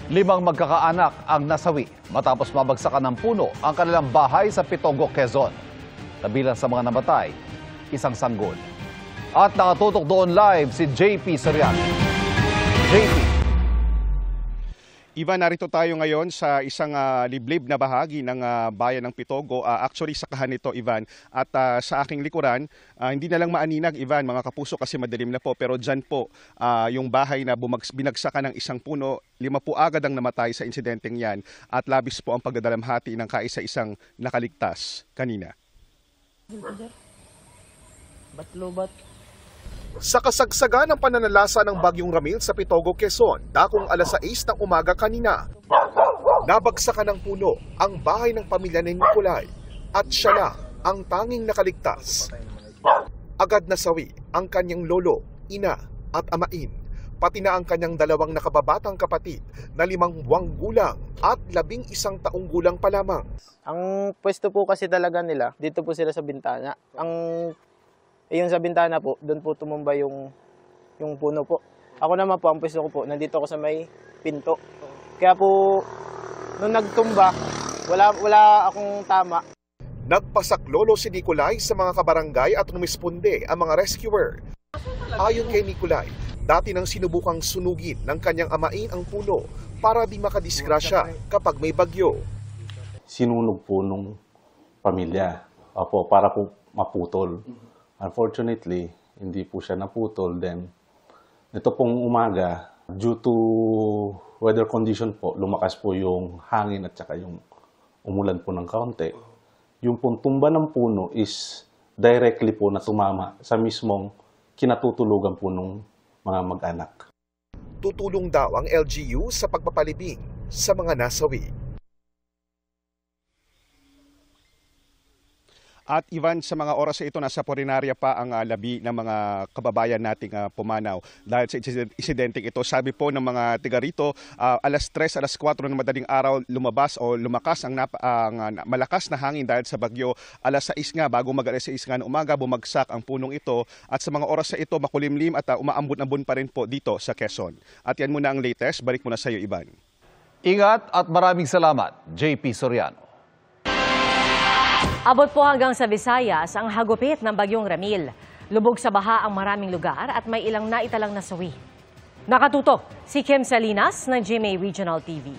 5 magkakaanak ang nasawi matapos mabagsakan ng puno ang kanilang bahay sa Pitogo, Quezon. Kabilang sa mga namatay, isang sanggol. At nakatutok doon live si JP Soriano. JP. Ivan, narito tayo ngayon sa isang liblib na bahagi ng bayan ng Pitogo. Actually, sakahan nito, Ivan. At sa aking likuran, hindi na lang maaninag, Ivan, mga kapuso, kasi madilim na po. Pero dyan po, yung bahay na binagsakan ng isang puno, 5 po agad ang namatay sa insidenteng yan. At labis po ang pagdadalamhati ng kaisa-isang nakaligtas kanina. Sa kasagsagan ng pananalasa ng Bagyong Ramil sa Pitogo, Quezon, dakong alas 6 ng umaga kanina, nabagsakan ng puno ang bahay ng pamilya ni Nicolay at siya lang ang tanging nakaligtas. Agad nasawi ang kanyang lolo, ina at amain, pati na ang kanyang 2 nakababatang kapatid na 5 buwang gulang at 11 taong gulang pa lamang. Ang pwesto po kasi talaga nila, dito po sila sa bintana. Yung sa bintana po, doon po tumumba yung puno po. Ako naman po, ang pwesto ko po, nandito ako sa may pinto. Kaya po, nung nagtumba, wala akong tama. Nagpasaklolo si Nicolay sa mga kabarangay at rumisponde ang mga rescuer. Ayon kay Nicolay, dati nang sinubukang sunugin ng kanyang amain ang puno para di makadisgrasya kapag may bagyo. Sinunog po nung pamilya para po maputol. Unfortunately, hindi po siya naputol. Then, nito pong umaga, due to weather condition po, lumakas po yung hangin at saka yung umulan po ng kaunti. Yung pong tumba ng puno is directly po na tumama sa mismong kinatutulugan po ng mga mag-anak. Tutulong daw ang LGU sa pagpapalibing sa mga nasawi. At Ivan, sa mga oras ito, nasa Purinarya pa ang labi ng mga kababayan nating pumanaw. Dahil sa insidenteng ito, sabi po ng mga tiga rito, alas 3, alas 4 ng madaling araw lumabas o lumakas ang malakas na hangin dahil sa bagyo. Alas 6 nga, bago mag-alas 6 nga ng umaga, bumagsak ang punong ito. At sa mga oras na ito, makulimlim at umaambon-ambon pa rin po dito sa Quezon. At yan muna ang latest. Balik muna sa iyo, Ivan. Ingat at maraming salamat, JP Soriano. Abot po hanggang sa Visayas ang hagupit ng Bagyong Ramil. Lubog sa baha ang maraming lugar at may ilang naitalang nasawi. Nakatutok si Kim Salinas ng GMA Regional TV.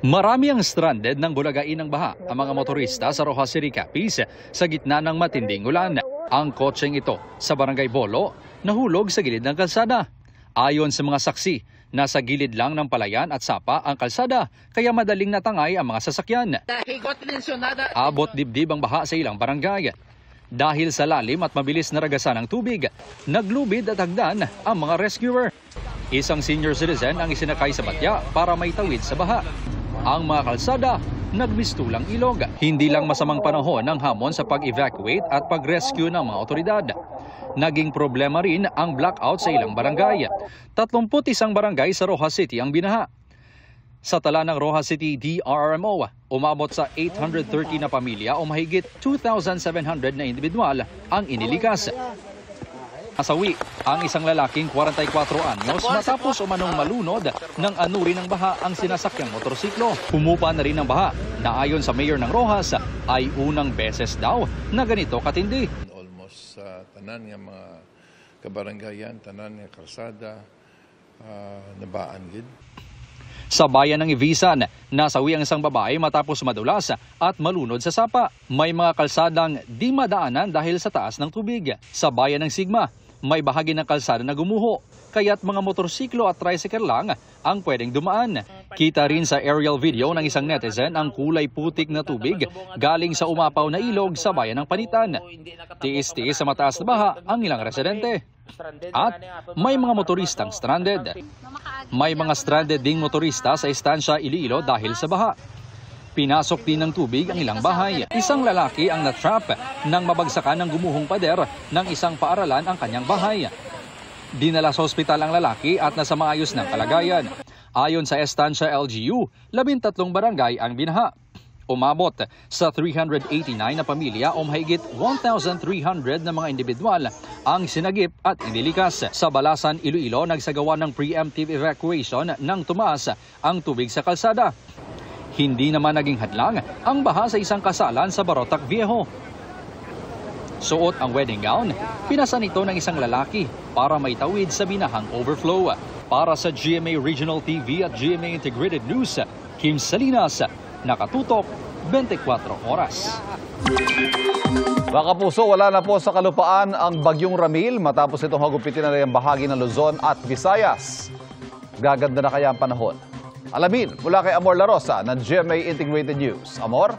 Marami ang stranded ng bulagain ng baha ang mga motorista sa Rojas City, Capiz sa gitna ng matinding ulan. Ang kotseng ito sa Barangay Bolo nahulog sa gilid ng kalsada. Ayon sa mga saksi, nasa gilid lang ng palayan at sapa ang kalsada, kaya madaling natangay ang mga sasakyan. Abot dibdib ang baha sa ilang barangay. Dahil sa lalim at mabilis na ragasan ng tubig, naglubid at hagdan ang mga rescuer. Isang senior citizen ang isinakay sa batya para maitawid sa baha. Ang mga kalsada, nagmistulang ilog. Hindi lang masamang panahon ng hamon sa pag-evacuate at pag-rescue ng mga otoridad. Naging problema rin ang blackout sa ilang barangay. 31 barangay sa Rojas City ang binaha. Sa tala ng Rojas City DRRMO, umabot sa 830 na pamilya o mahigit 2,700 na individual ang inilikas. Nasawi ang isang lalaking 44 anyos matapos umanong malunod ng anuri ng baha ang sinasakyang motorsiklo. Humupa na rin ang baha na ayon sa mayor ng Rojas ay unang beses daw na ganito katindi. Sa tanan nga mga kabaranggayan, tanan nga karsada, nabaan gid. Sa bayan ng Ibisan, nasawi ang isang babae matapos madulas at malunod sa sapa. May mga kalsadang di madaanan dahil sa taas ng tubig. Sa bayan ng Sigma, may bahagi ng kalsada na gumuho, kaya't mga motorsiklo at tricycle lang ang pwedeng dumaan. Kita rin sa aerial video ng isang netizen ang kulay putik na tubig galing sa umapaw na ilog sa bayan ng Panitan. Tiis-tiis sa mataas na baha ang ilang residente. At may mga motoristang stranded. May mga stranded ding motorista sa Estancia Iloilo dahil sa baha. Pinasok din ng tubig ang ilang bahay. Isang lalaki ang natrap nang mabagsakan ng gumuhong pader ng isang paaralan ang kanyang bahay. Dinala sa ospital ang lalaki at nasa maayos ng kalagayan. Ayon sa Estancia LGU, 13 barangay ang binaha. Umabot sa 389 na pamilya o mahigit 1,300 na mga individual ang sinagip at inilikas. Sa Balasan, Iloilo, nagsagawa ng preemptive evacuation nang tumaas ang tubig sa kalsada. Hindi naman naging hadlang ang baha sa isang kasalan sa Barotac Viejo. Suot ang wedding gown, pinasan ito ng isang lalaki para maitawid sa binahang overflow. Para sa GMA Regional TV at GMA Integrated News, Kim Salinas, nakatutok 24 oras. Mga kapuso, wala na po sa kalupaan ang Bagyong Ramil matapos itong hagupitin na rin bahagi ng Luzon at Visayas. Gaganda na kaya ang panahon? Alamin mula kay Amor La Rosa ng GMA Integrated News. Amor?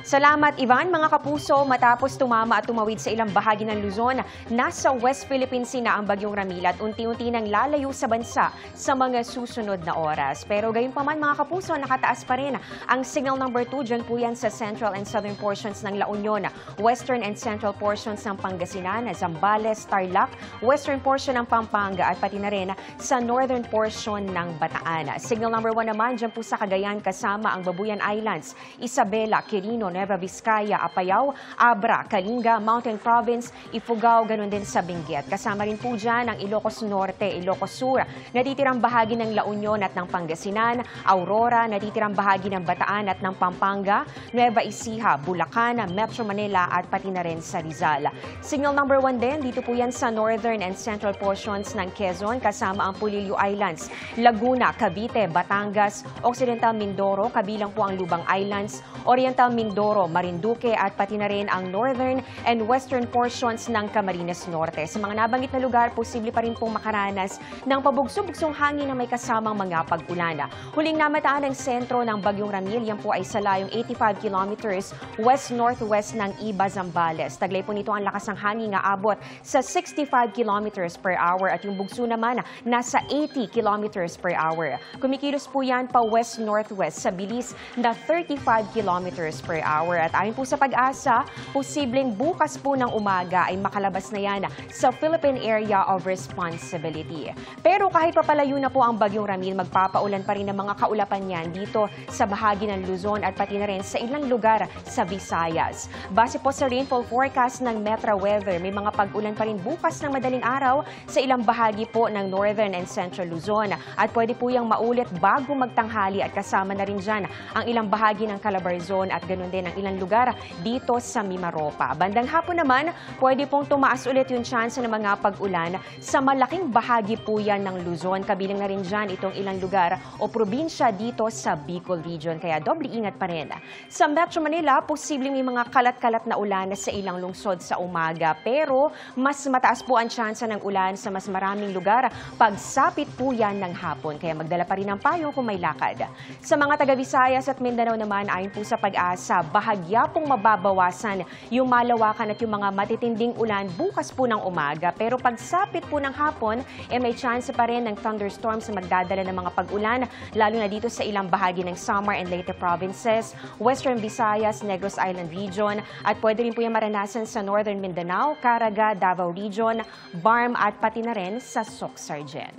Salamat, Ivan. Mga kapuso, matapos tumama at tumawid sa ilang bahagi ng Luzon, nasa West Philippine Sea na ang Bagyong Ramil at unti-unti nang lalayo sa bansa sa mga susunod na oras. Pero gayunpaman, mga kapuso, nakataas pa rin ang signal number 2. Diyan po yan sa central and southern portions ng La Union, western and central portions ng Pangasinan, Zambales, Tarlac, western portion ng Pampanga at pati na rin sa northern portion ng Bataan. Signal number 1 naman diyan po sa Cagayan kasama ang Babuyan Islands, Isabela, Quirino, Nueva Vizcaya, Apayao, Abra, Kalinga, Mountain Province, Ifugao, ganun din sa Benguet. Kasama rin po dyan ang Ilocos Norte, Ilocos Sur, natitirang bahagi ng La Union at ng Pangasinan, Aurora, natitirang bahagi ng Bataan at ng Pampanga, Nueva Ecija, Bulacan, Metro Manila at pati na rin sa Rizal. Signal number 1 din, dito po yan sa northern and central portions ng Quezon, kasama ang Pulilio Islands, Laguna, Cavite, Batangas, Occidental Mindoro, kabilang po ang Lubang Islands, Oriental Mindoro, Marinduque at pati na rin ang northern and western portions ng Camarines Norte. Sa mga nabanggit na lugar, posible pa rin pong makaranas ng pabugso-bugsong hangin na may kasamang mga pag-ulan. Huling namataan ang sentro ng Bagyong Ramil, yan po ay sa layong 85 kilometers west-northwest ng Iba, Zambales. Taglay po nito ang lakas ng hangin na abot sa 65 kilometers per hour at yung bugso naman nasa 80 kilometers per hour. Kumikilos po yan pa west-northwest sa bilis na 35 kilometers per hour. At ayon po sa Pag-asa, posibleng bukas po ng umaga ay makalabas na yan sa Philippine Area of Responsibility. Pero kahit papalayo na po ang Bagyong Ramil, magpapaulan pa rin ng mga kaulapan yan dito sa bahagi ng Luzon at pati na rin sa ilang lugar sa Visayas. Base po sa rainfall forecast ng Metra Weather, may mga pag-ulan pa rin bukas ng madaling araw sa ilang bahagi po ng Northern and Central Luzon. At pwede po yung maulit bago magtanghali at kasama na rin dyan ang ilang bahagi ng Calabarzon at ganoon din ang ilang lugar dito sa Mimaropa. Bandang hapon naman, pwede pong tumaas ulit yung chance ng mga pag-ulan sa malaking bahagi po yan ng Luzon. Kabilang na rin dyan itong ilang lugar o probinsya dito sa Bicol Region. Kaya doble ingat pa rin. Sa Metro Manila, posibleng may mga kalat-kalat na ulan sa ilang lungsod sa umaga. Pero mas mataas po ang chance ng ulan sa mas maraming lugar pagsapit po yan ng hapon. Kaya magdala pa rin ng payo kung may lakad. Sa mga taga-Visayas at Mindanao naman, ayon po sa Pag-asa, bahagya pong mababawasan yung malawakan at yung mga matitinding ulan bukas po ng umaga. Pero pagsapit po ng hapon, may chance pa rin ng thunderstorms na magdadala ng mga pag-ulan, lalo na dito sa ilang bahagi ng Samar and Leyte provinces, Western Visayas, Negros Island Region, at pwede rin po yung maranasan sa Northern Mindanao, Caraga, Davao Region, Barm at pati na rin sa Soc-Sargen.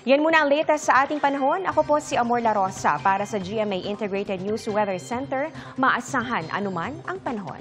Yan muna ang latest sa ating panahon. Ako po si Amor La Rosa para sa GMA Integrated News Weather Center. Maasahan anuman ang panahon.